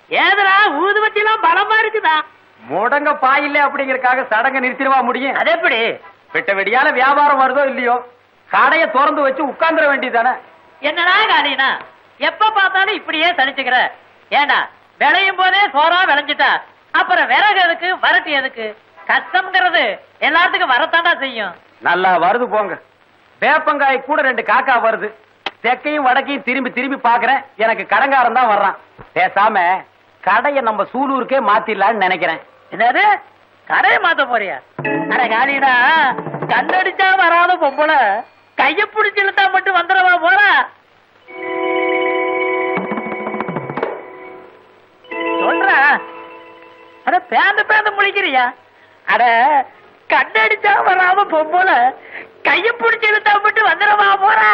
ஏதரா ஊதுபத்தி எல்லாம் பலமா இருக்குதா? முடங்க பாயில்ல அப்படிங்கறக்காக சடங்க நிறுத்திடுவா முடியும்? அது எப்படி? வெட்ட வெடியால வியாபாரம் வருதோ இல்லையோ கடையை திறந்து வச்சு உட்கார்ந்துட வேண்டியதானே. என்னடா காலினா எப்ப பார்த்தாலும் இப்படியே சலிச்சுக்கிற? ஏண்டா விளையும் போதே சோறா விளைஞ்சிட்டா அப்புறம் விறகு எதுக்கு வரட்டி எதுக்கு? கஷ்டம்ங்கிறது எல்லாத்துக்கும் வரத்தாண்டா செய்யும். நல்லா வருது போங்க. வேப்பங்காய் கூட 2 காக்கா வருது. தெற்கையும் வடக்கையும் திரும்பி திரும்பி பாக்குறேன். எனக்கு கடங்காரன் தான் வர்றான். பேசாம கடையை நம்ம சூலூருக்கே மாத்திடலான்னு நினைக்கிறேன். என்னது கடையை மாத்த போறியா? அட காலினா கண்ணடிச்சா வராத பொம்பளை கைய பிடிச்சு இழுத்தா மட்டும் வந்துடவா போறா? சொல்ற அட பேந்து முழிக்கிறியா? அட கண்ணடிச்சா வராம பொம்பளை கைய பிடிச்சு இழுத்தா மட்டும் வந்துடவா போறா?